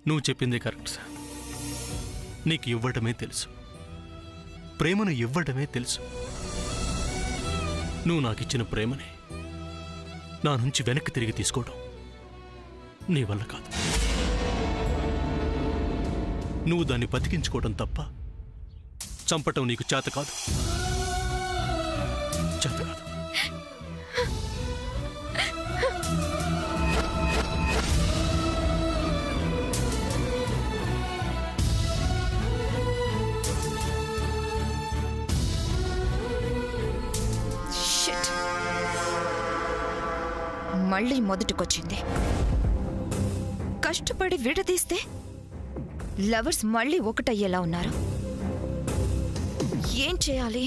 నువ్వు చెప్పిందే correct sir. నీకు ఇవ్వడమే తెలుసు, ప్రేమను ఇవ్వడమే తెలుసు. నువ్వు నాకిచ్చిన ప్రేమని నా నుంచి వెనక్కి తిరిగి తీసుకోవడం నీ వల్ల కాదు. నువ్వు దాన్ని బతికించుకోవడం తప్ప చంపటం నీకు చేత కాదు. చేత కాదు. మళ్ళీ మొదటికొచ్చింది. కష్టపడి విడదీస్తే లవర్స్ మళ్ళీ ఒకటయ్యేలా ఉన్నారు. ఏం చేయాలి?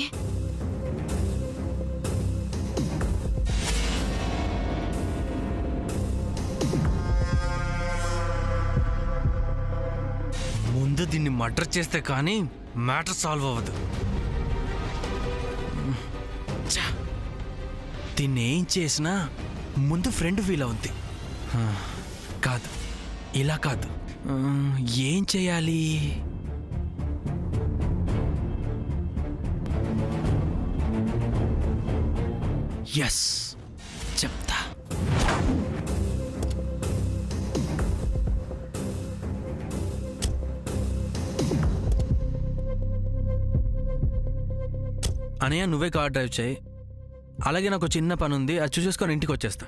ముందు దీన్ని మర్డర్ చేస్తే కానీ మ్యాటర్ సాల్వ్ అవ్వదు. దీన్ని ఏం చేసినా ముందు ఫ్రెండ్ ఫీల్ అవుద్ది. కాదు, ఇలా కాదు. ఏం చేయాలి? ఎస్, చెప్తా. అనయ్య, నువ్వే కార్ డ్రైవ్ చేయి. అలాగే నాకు చిన్న పని ఉంది, అది చూసేసుకొని ఇంటికి వచ్చేస్తా.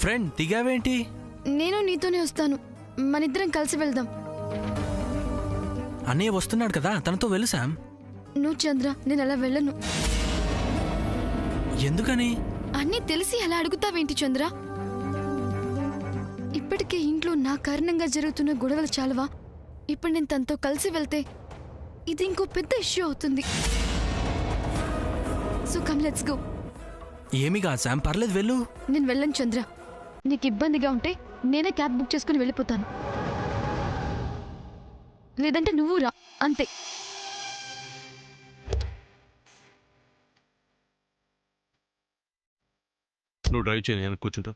ఫ్రెండ్, దిగావేంటి? నేను నీతోనే వస్తాను, మనిద్దరం కలిసి వెళ్దాం. అన్నయ్య వస్తున్నాడు కదా, తనతో వెళ్ళు శామ్. నువ్వు చంద్ర, నేను అలా వెళ్ళను. ఎందుకని? అన్నీ తెలిసి అలా అడుగుతావేంటి చంద్ర? ఇప్పటికే ఇంట్లో నా కారణంగా జరుగుతున్న గొడవలు చాలవా? ఇప్పుడు నేను తనతో కలిసి వెళ్తే ఇది ఇంకో పెద్ద ఇష్యూ అవుతుంది. So come, let's go. ఏమి కాదు శామ్, పర్లేదు, వెళ్ళు. నేను వెళ్ళను చంద్ర. నీకు ఇబ్బందిగా ఉంటే నేనే క్యాబ్ బుక్ చేసుకుని వెళ్ళిపోతాను, లేదంటే నువ్వు రా, అంతే. నువ్వు డ్రైవ్ చేయి, నేను కూర్చుంటా.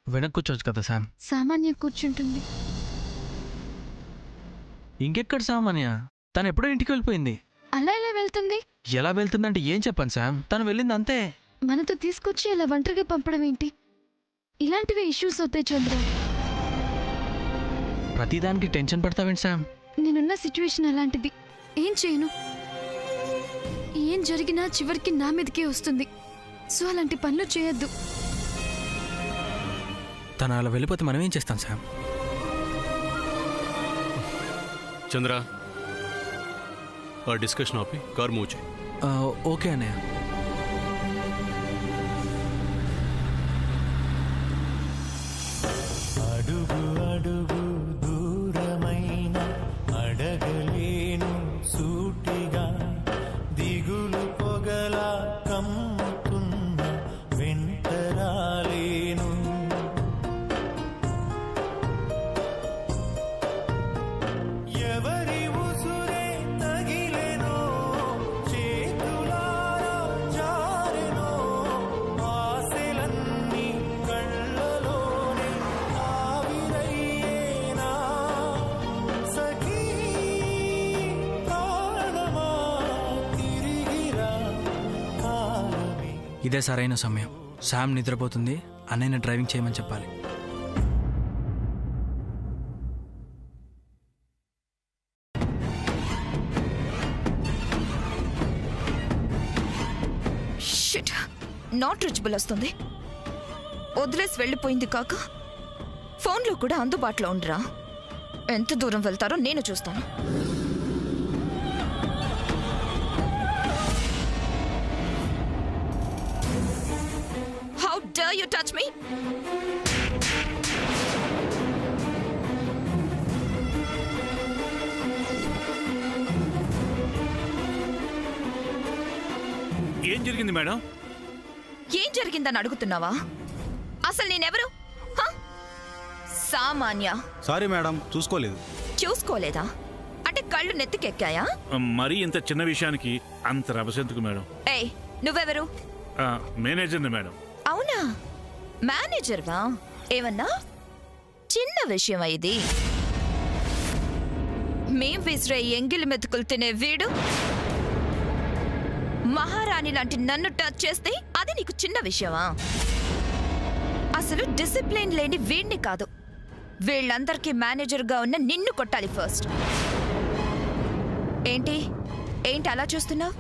వెనక్కి కూర్చోవచ్చు కదా శామ్. సామాన్య కూర్చుంటుంది. ఇంకెక్కడ సామాన్య? తను ఎప్పుడో ఇంటికి వెళ్ళిపోయింది. అలా ఎలా వెళ్తుంది? ఎలా వెళ్తుందంటే ఏం చెప్పాను శామ్, తను వెళ్ళింది అంతే. మనతో తీసుకొచ్చి ఇలా ఒంటరిగా పంపడం ఏంటి? ఇలాంటివి ఇష్యూస్ అవుతాయి చంద్ర. ప్రతిదానికి టెన్షన్ పడతావేంటి శామ్? నేనున్న సిచ్యువేషన్ అలాంటిది, ఏం చేయను? ఏం జరిగినా చివరికి నా మీదకే వస్తుంది. సో అలాంటి పనులు చేయొద్దు. తను అలా వెళ్ళిపోతే మనం ఏం చేస్తాం శామ్? చంద్ర, ఆ డిస్కషన్ ఆపి కార్ మూవ్ చేయి. ఓకే అన్నయ్య. అడుగు అడుగు దూరమైన అడగలేను సూటిగా, దిగులు పొగల కమ్ముతున్న వెంటరాలేను. ఎవరి ఉసురే తగిలెనో చేతులారా జారెనో, ఆశలన్నీ కళ్ళలోనే ఆవిరయ్యేనా. సఖీ ప్రాణమా తిరిగిరా కాలమే. ఇదే సరైన సమయం. శామ్ నిద్రపోతుంది, అన్నయ్యని డ్రైవింగ్ చేయమని చెప్పాలి. షిట్, నాట్ రీచబుల్ వస్తుంది. వదిలేసి వెళ్ళిపోయింది కాక ఫోన్లో కూడా అందుబాటులో ఉండరా? ఎంత దూరం వెళ్తారో నేను చూస్తాను. Touch me. ఏం జరిగింది మేడం? ఏం జరిగిందని అడుగుతున్నావా? అసలు నేనెవరు? హ? సామాన్య. సారీ మేడం, చూసుకోలేదు. చూసుకోలేదా అంటే కళ్ళు నెత్తికెక్కాయా? మరీ ఇంత చిన్న విషయానికి అంత రభసెందుకు మేడం? ఏయ్, నువ్వెవరు? మేనేజర్ని మేడం. అవునా, మేనేజర్వా? ఏమన్నా చిన్న విషయమా ఇది? మేం విసిరే ఎంగిలి మెతుకులు తినే వీడు మహారాణి లాంటి నన్ను టచ్ చేస్తే అది నీకు చిన్న విషయమా? అసలు డిసిప్లిన్ లేని వీడిని కాదు, వీళ్ళందరికీ మేనేజర్గా ఉన్న నిన్ను కొట్టాలి ఫస్ట్. ఏంటి ఏంటి అలా చూస్తున్నావు?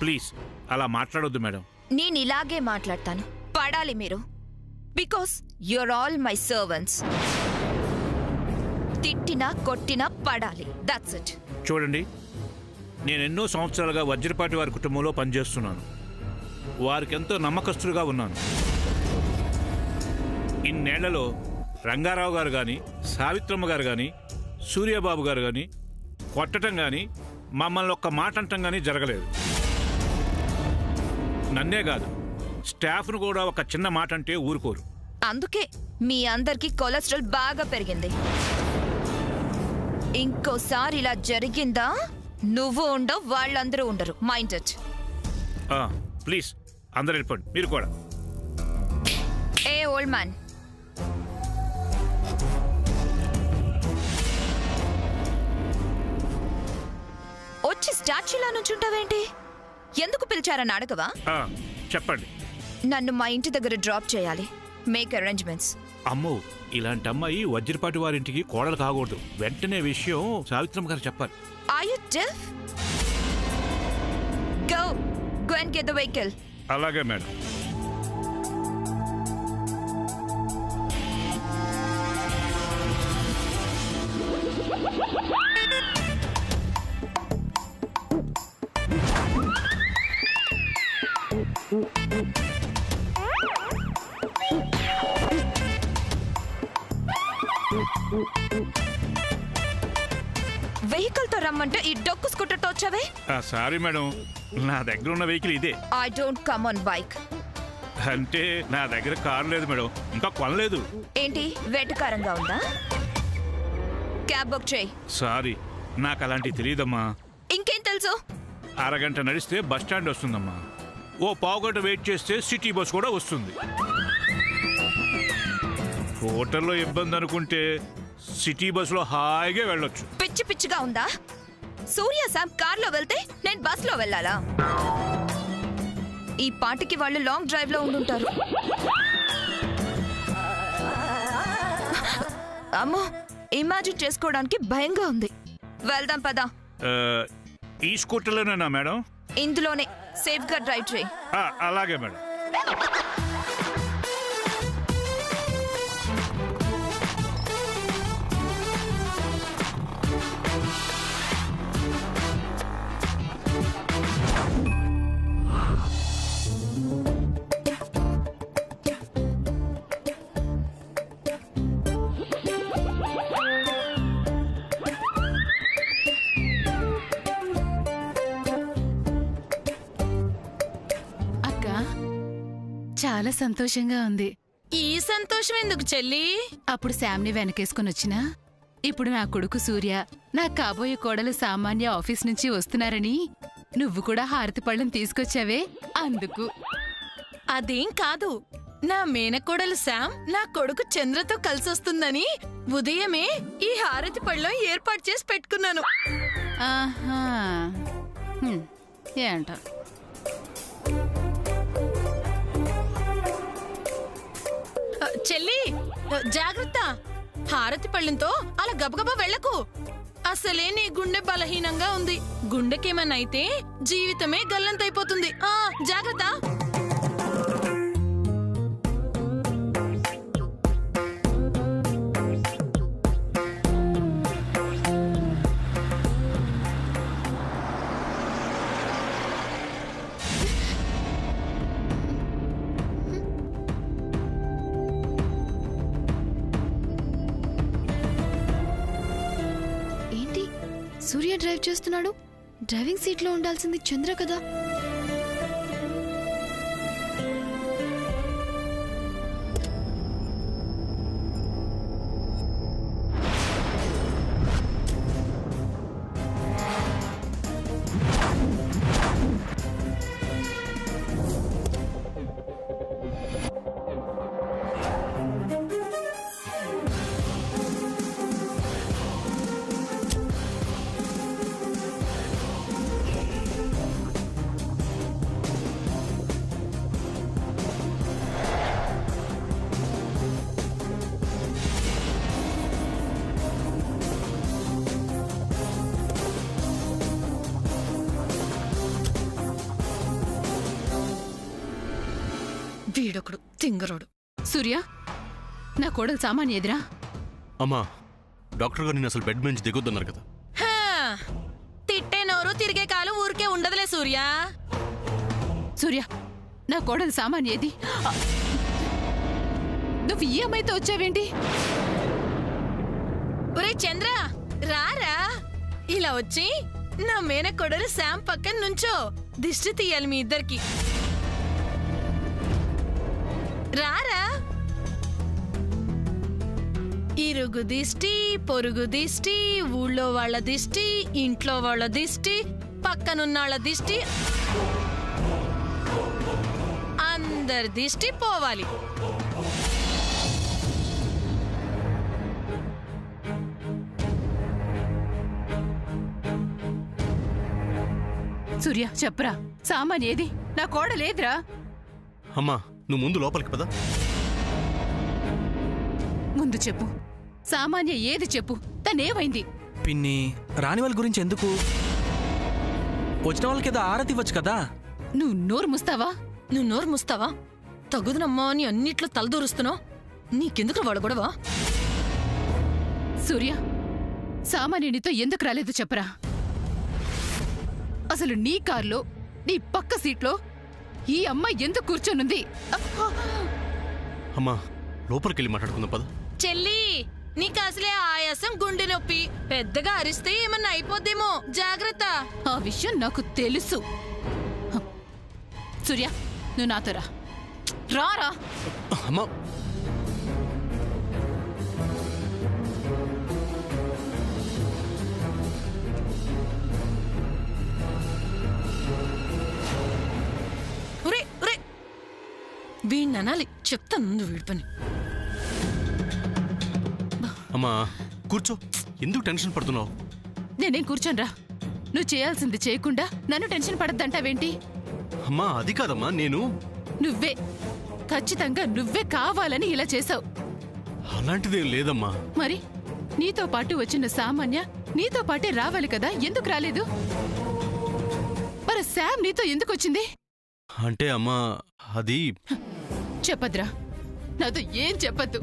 ప్లీజ్ అలా మాట్లాడొద్దు మేడం. నేను ఇలాగే మాట్లాడతాను. పడాలి మీరు, because your all my servants. తిట్టినా కొట్టినా పడాలి, దట్స్ ఇట్. చూడండి, నేను ఎన్నో సంవత్సరాలుగా వజ్రపాటి వారి కుటుంబంలో పనిచేస్తున్నాను. వారికి ఎంతో నమ్మకస్తులుగా ఉన్నాను. ఇన్నేళ్లలో రంగారావు గారు కానీ, సావిత్రమ్మ గారు కానీ, సూర్యబాబు గారు కానీ కొట్టడం కానీ, మమ్మల్ని ఒక్క మాట అంటం కానీ జరగలేదు. నన్నే కాదు, స్టాఫ్ను కూడా ఒక చిన్న మాట అంటే ఊరుకోరు. అందుకే మీ అందరికీ కొలెస్ట్రాల్ బాగా పెరిగింది. ఇంకోసారి ఇలా జరిగిందా నువ్వు ఉండవు, వాళ్ళందరూ ఉండరు. Mind it. ప్లీజ్ అందరు వెళ్ళిపోండి, మీరు కూడా. ఏ ఓల్డ్ మ్యాన్, వచ్చి స్టాచ్యూలా నుంచుంటావేంటి? ఎందుకు పిలిచారని అడగవా? చెప్పండి. నన్ను మా ఇంటి దగ్గర డ్రాప్ చేయాలి. Make arrangements. అమ్మో, ఇలాంటి అమ్మాయి వజ్రపాటి వారింటికి కోడలు కాకూడదు. వెంటనే విషయం సావిత్రమ్మ గారు చెప్పాలి. Are you deaf? Go and get the vehicle. అలాగే మేడం. వెహికల్ తో రమ్మంటే ఈ డొక్కు స్కూటర్ తో వచ్చావే? సారీ మేడం, నా దగ్గర ఉన్న వెహికల్ ఇదే. I don't come on bike. అంటే నా దగ్గర కారు లేదు మేడం, ఇంకా కొనలేదు. ఏంటి వెటకారంగా ఉందా? క్యాబ్ బుక్ చేయి. సారీ, నాకు అలాంటివి తెలియదమ్మా. ఇంకేం తెలుసు? అరగంట నడిస్తే బస్ స్టాండ్ వస్తుందమ్మా. ఓ పావుగంట వెయిట్ చేస్తే సిటీ బస్ కూడా వస్తుంది. హోటల్లో ఇబ్బంది అనుకుంటే సిటీ బస్సులో హాయిగా వెళ్ళొచ్చు. పిచ్చి పిచ్చిగా ఉందా? సూర్య శామ్ కార్లో వెళ్తే నేను బస్లో వెళ్ళాలా? ఈ పాటికి వాళ్ళు లాంగ్ డ్రైవ్ లో ఉండుంటారు. అమ్మో, ఇమాజిన్ చేసుకోవడానికి భయంగా ఉంది. వెళ్దాం పదా. ఈ స్కూటర్లోనేనా మేడం? ఇందులోనే. సేఫ్ గా డ్రైవ్ చేయి. అలాగే మేడం. చాలా సంతోషంగా ఉంది. ఈ సంతోషం ఎందుకు చెల్లి? అప్పుడు శామ్ని వెనకేసుకుని వచ్చినా, ఇప్పుడు నా కొడుకు సూర్య, నా కాబోయే కోడలు సామాన్య ఆఫీస్ నుంచి వస్తున్నారని నువ్వు కూడా హారతి పళ్ళం తీసుకొచ్చావే, అందుకు. అదేం కాదు, నా మేనకోడలు శామ్ నా కొడుకు చంద్రతో కలిసొస్తుందని ఉదయమే ఈ హారతి పళ్ళం ఏర్పాటు చేసి పెట్టుకున్నాను. ఆహా, ఏంటో. చెల్లి జాగ్రత్త, హారతి పళ్ళంతో అలా గబగబా వెళ్ళకు. అసలే నీ గుండె బలహీనంగా ఉంది. గుండెకేమన్నైతే జీవితమే గల్లంతైపోతుంది. జాగ్రత్త. సూర్య డ్రైవ్ చేస్తున్నాడు. డ్రైవింగ్ సీట్లో ఉండాల్సింది చంద్ర కదా. వీడొకడు తింగరోడు. సూర్య, నా కోడలు సామాన్య ఎదురా? అమ్మా, డాక్టర్ గారు నేను అసలు బెడ్ నుంచి దిగొద్దన్నారు కదా. హా, తిట్టే నోరు తిరిగే కాలు ఊరికే ఉండదులే సూర్య. సూర్య, నా కోడలు సామాన్య ఏది? నువ్వు ఈ అమ్మాయితో వచ్చావేంటి? ఒరే చంద్ర, రారా. ఇలా వచ్చి నా మేనకోడలు శామ్ పక్కన నుంచో. దిష్టి తీయాలి మీ ఇద్దరికి. రారా. ఇరుగు దిష్టి, పొరుగు దిష్టి, ఊళ్ళో వాళ్ళ దిష్టి, ఇంట్లో వాళ్ళ దిష్టి, పక్కనున్నాళ్ళ దిష్టి, అందరి దిష్టి పోవాలి. సూర్య, చెప్పరా, సామాన్య ఏది? నా కోడలేదురా? అమ్మా, నువ్వు ముందు లోపలికి పదా. ముందు చెప్పు, సామాన్య ఏది చెప్పు? తనేమైంది? పిన్ని, రాని వాళ్ళ గురించి ఎందుకు? వచ్చిన వాళ్ళకి ఏదో ఆరతి ఇవ్వచ్చు కదా. నువ్వు నోరు ముస్తావా? నువ్వు నోరు ముస్తావా? తగుదనమ్మా అని అన్నిట్లో తలదూరుస్తున్నావు. నీకెందుకు వాడు గొడవ? సూర్య, సామాన్యునితో ఎందుకు రాలేదు చెప్పరా? అసలు నీ కార్లో, నీ పక్క సీట్లో ఈ అమ్మాయి ఎందుకు కూర్చొనుంది? అమ్మా, లోపలికి వెళ్ళి మాట్లాడుకుందాం పద. చెల్లి, నీకు అసలే ఆయాసం, గుండె నొప్పి. పెద్దగా అరిస్తే ఏమన్నా అయిపోద్దేమో, జాగ్రత్త. ఆ విషయం నాకు తెలుసు. సూర్య, నువ్వు నాతో రా. రారా. అమ్మా, వీణ్ణి అనాలి. చెప్తాను ముందు వీడి పని. అమ్మా కూర్చో, ఎందుకు టెన్షన్ పడుతున్నావు? నేనేం కూర్చోనరా. నువ్వు చేయాల్సింది చేయకుండా నన్ను టెన్షన్ పడద్దంటావేంటి? అమ్మా అది కాదమ్మా, నేను నువ్వే, ఖచ్చితంగా నువ్వే కావాలని ఇలా చేశావు. అలాంటిదేం లేదమ్మా. మరి నీతో పాటు వచ్చిన సామాన్య నీతో పాటే రావాలి కదా, ఎందుకు రాలేదు? మరి శామ్ నీతో ఎందుకు వచ్చింది? అంటే అమ్మా అది చెప్పద్రా, నాతో ఏం చెప్పద్దు.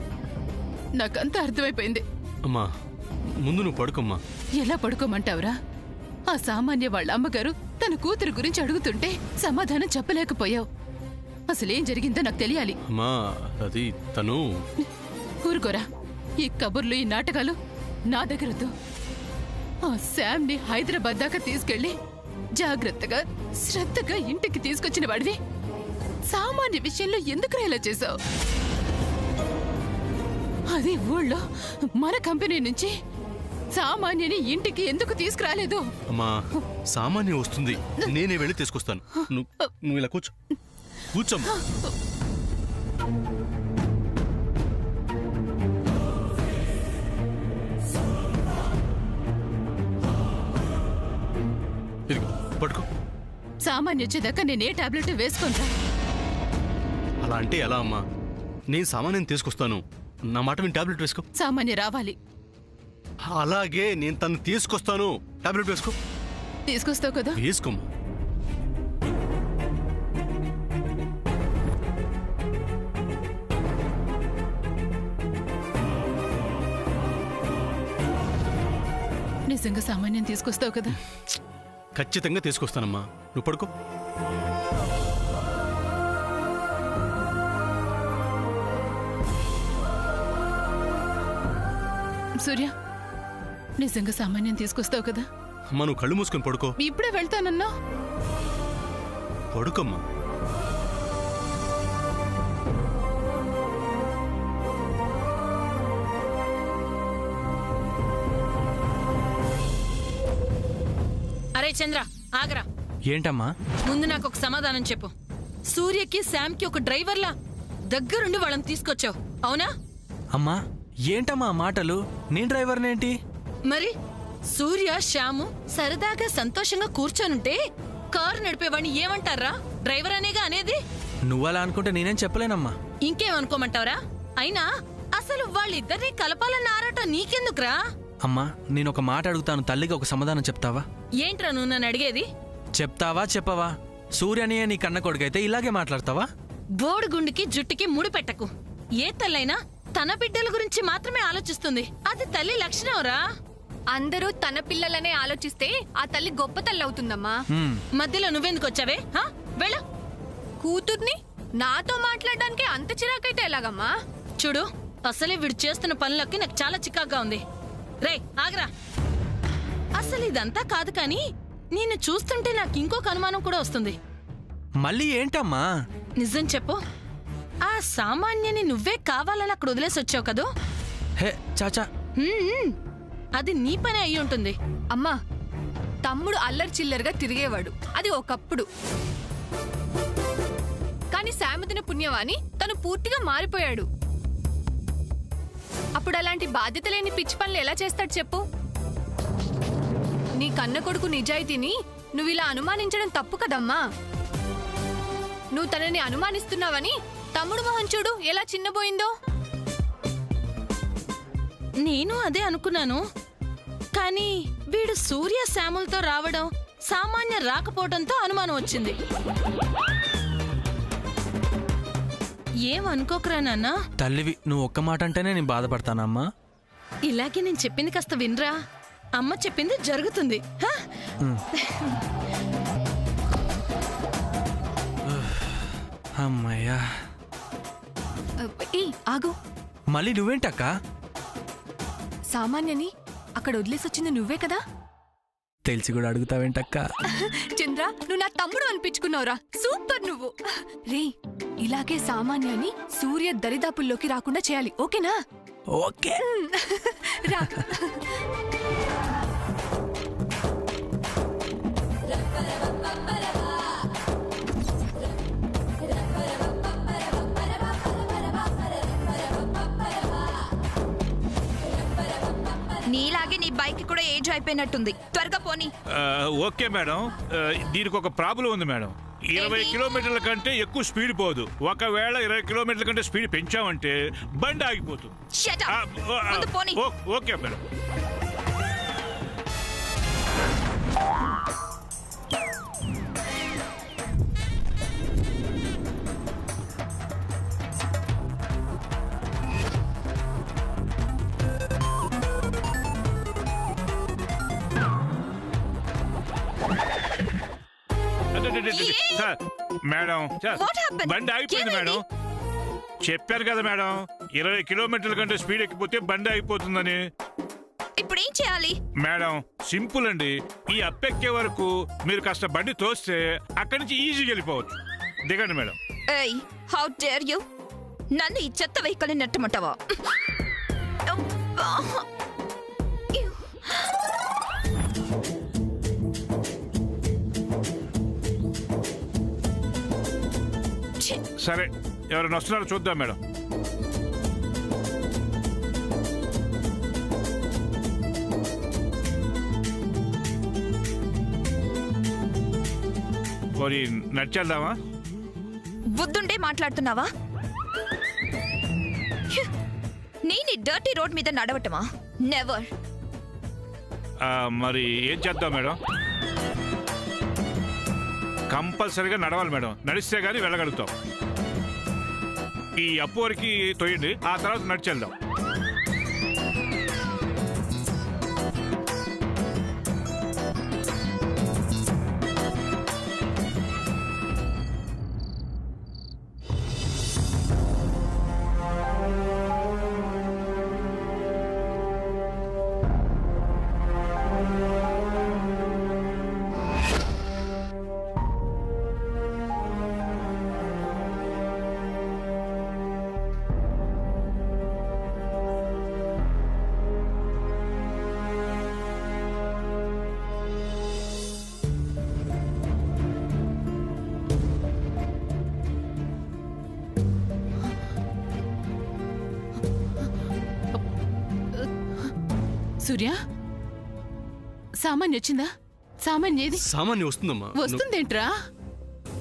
నాకంతా అర్థమైపోయింది. అమ్మా ముందు నువ్వు పడుకోమ్మా. ఎలా పడుకోమంటావురా? ఆ సామాన్య వాళ్ళ అమ్మగారు తన కూతురు గురించి అడుగుతుంటే సమాధానం చెప్పలేకపోయావు. అసలేం జరిగిందో నాకు తెలియాలి. అమ్మా అది తను ఊరుకోరా. ఈ కబుర్లు, ఈ నాటకాలు నా దగ్గరతో. ఆ శామ్ని హైదరాబాద్ దాకా తీసుకెళ్లి జాగ్రత్తగా, శ్రద్ధగా ఇంటికి తీసుకొచ్చిన వాడివి సామాన్య విషయంలో ఎందుకు ఇలా చేశావు? అది ఊళ్ళో మన కంపెనీ నుంచి సామాన్యని ఇంటికి ఎందుకు తీసుకురాలేదు? అమ్మా సామాన్య వస్తుంది, నేనే వెళ్ళి తీసుకొస్తాను. నువ్వు ఇలా కూర్చో, కూర్చోమ్మా. పట్టుకో. సామాన్య వచ్చేదాకా నేనే టాబ్లెట్ వేసుకుంటా. అలా అంటే ఎలా అమ్మా? నేను సామాన్యం తీసుకొస్తాను, నా మాట విని టాబ్లెట్ వేసుకో. సామాన్య రావాలి. అలాగే నేను తను తీసుకొస్తాను, టాబ్లెట్ వేసుకో. తీసుకొస్తావు కదా? వేసుకోమ్మా. నిజంగా సామాన్యం తీసుకొస్తావు కదా? ఖచ్చితంగా తీసుకొస్తానమ్మా, నువ్వు పడుకో. సూర్య, నిజంగా సామాన్యం తీసుకొస్తావు కదా? అమ్మా నువ్వు కళ్ళు మూసుకొని పడుకో. ఇప్పుడే వెళ్తానన్నా. పడుకమ్మా. అరే చంద్ర ఆగరా. ఏంటమ్మా? ముందు నాకు ఒక సమాధానం చెప్పు. సూర్యకి శామ్కి ఒక డ్రైవర్లా దగ్గరుండి వాళ్ళని తీసుకొచ్చావు, అవునా? అమ్మా ఏంటమ్మా మాటలు? నేను డ్రైవర్నేంటి? మరి సూర్య శ్యాము సరదాగా సంతోషంగా కూర్చోనుంటే కారు నడిపేవాడిని ఏమంటారా? డ్రైవర్ అనేగా అనేది. నువ్వలా అనుకుంటే నేనేం చెప్పలేనమ్మా. ఇంకేమనుకోమంటావరా? అయినా అసలు వాళ్ళిద్దరినీ కలపాలన్న ఆరాటం నీకెందుకురా? అమ్మా నేను ఒక మాట అడుగుతాను, తల్లిగా ఒక సమాధానం చెప్తావా? ఏంట్రా నువ్వు నన్ను అడిగేది? చెప్తావా చెప్పవా? సూర్యనియే నీ కన్న కొడుకైతే ఇలాగే మాట్లాడతావా? బోడుగుండికి జుట్టుకి ముడి పెట్టకు. ఏ తల్లైనా తన బిడ్డల గురించి మాత్రమే ఆలోచిస్తుంది. అది తల్లి లక్షణంరా. అందరూ తన పిల్లలనే ఆలోచిస్తే ఆ తల్లి గొప్ప తల్లి అవుతుందమ్మా. మధ్యలో నువ్వెందుకు వచ్చావే? వెళ్ళ. కూతుర్ని నాతో మాట్లాడడానికి అంత చిరాకైతే ఎలాగమ్మా? చూడు, అసలే వీడు చేస్తున్న పనులకి నాకు చాలా చికాగ్గా ఉంది. రే ఆగరా. అసలు ఇదంతా కాదు కానీ నిన్ను చూస్తుంటే నాకు ఇంకొక అనుమానం కూడా వస్తుంది. మళ్ళీ ఏంటమ్మా? నిజం చెప్పు, ఆ సామాన్యని నువ్వే కావాలని అక్కడ వదిలేసి వచ్చావు కదూ? హే చాచా, అది నీ పని అయి ఉంటుంది. అమ్మా తమ్ముడు అల్లరి చిల్లరగా తిరిగేవాడు, అది ఒకప్పుడు. కానీ శామదిన పుణ్యవాని తను పూర్తిగా మారిపోయాడు. అప్పుడు అలాంటి బాధ్యత లేని పిచ్చి పనులు ఎలా చేస్తాడు చెప్పు? నీ కన్న కొడుకు నిజాయితీని నువ్వు ఇలా అనుమానించడం తప్పు కదమ్మా. నువ్వు తనని అనుమానిస్తున్నావని తమ్ముడు మొహం చూడు ఎలా చిన్నబోయిందో. నేను అదే అనుకున్నాను. కానీ వీడు సూర్య శ్యాములతో రావడం, సామాన్య రాకపోవడంతో అనుమానం వచ్చింది. ఏమనుకోకరా నాన్న. తల్లివి నువ్వు ఒక్క మాట అంటేనే నేను బాధపడతానమ్మా. ఇలాగే నేను చెప్పింది కాస్త వినరా. అమ్మ చెప్పింది జరుగుతుంది. అమ్మయ్యా. ఆగు. మళ్ళీ నువ్వేంటక్క? సామాన్యని అక్కడ వదిలేసొచ్చింది నువ్వే కదా? తెలిసి కూడా అడుగుతావేంటక్క? చంద్ర నువ్వు నా తమ్ముడు అనిపించుకున్నావురా. సూపర్ నువ్వు. రే ఇలాగే సామాన్యాన్ని సూర్య దరిదాపుల్లోకి రాకుండా చేయాలి, ఓకేనా? ఓకే రా. నీలాగే నీ బైక్ కూడా ఏజ్ అయిపోయినట్టుంది. త్వరగా పోనీ. ఓకే మేడం, దీనికి ఒక ప్రాబ్లం ఉంది మేడం. 20 కిలోమీటర్ల కంటే ఎక్కువ స్పీడ్ పోదు. ఒకవేళ 20 కిలోమీటర్ల కంటే స్పీడ్ పెంచామంటే బండి ఆగిపోతుంది. Okay madam. సార్ మేడం, బండి ఆగిపోయింది మేడం. చెప్పారు కదా మేడం, 20 కిలోమీటర్ల కంటే స్పీడ్ ఎక్కిపోతే బండి ఆగిపోతుందని. ఇప్పుడు ఏం చేయాలి? మేడం సింపుల్ అండి. ఈ అప్పెక్కే వరకు మీరు కాస్త బండి తోస్తే అక్కడి నుంచి ఈజీగా వెళ్ళిపోవచ్చు. దిగండి మేడం. ఏయ్, హౌ డేర్ యు! నన్ను ఈ చెత్త వెహికల్ నెట్టమంటావా? సరే, ఎవరైనా వస్తున్నారో చూద్దాం మేడం. మరి నడిచేద్దామా? బుద్ధుండే మాట్లాడుతున్నావా? నేను డర్టీ రోడ్ మీద నడవటమా? నెవర్. మరి ఏం చేద్దాం మేడం? కంపల్సరీగా నడవాలి మేడం. నడిస్తే గానీ వెళ్ళగలుగుతాం. ఈ అప్పు వరకు తొయ్యండి, ఆ తర్వాత నడిచేద్దాం. సూర్య సామాన్య వచ్చిందా? సామాన్య ఏది? సామాన్య వస్తుందమ్మా. వస్తుందేంట్రా?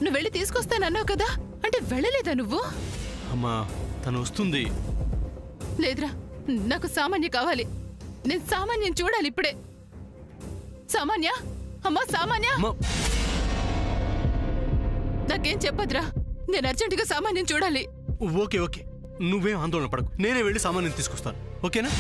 నువ్వు వెళ్ళి తీసుకొస్తానన్నావు కదా, అంటే వెళ్ళలేదా నువ్వు? అమ్మా తను వస్తుంది. లేదురా, నాకు సామాన్య కావాలి. నేను సామాన్యం చూడాలి ఇప్పుడే. సామాన్య, అమ్మా సామాన్య, అమ్మా నాకేం చెప్పదురా, నేను అర్జెంటుగా సామాన్యం చూడాలి. ఓకే ఓకే, నువ్వేం ఆందోళన పడకు, నేనే వెళ్ళి సామాన్యం తీసుకొస్తాను. ఓకేనా?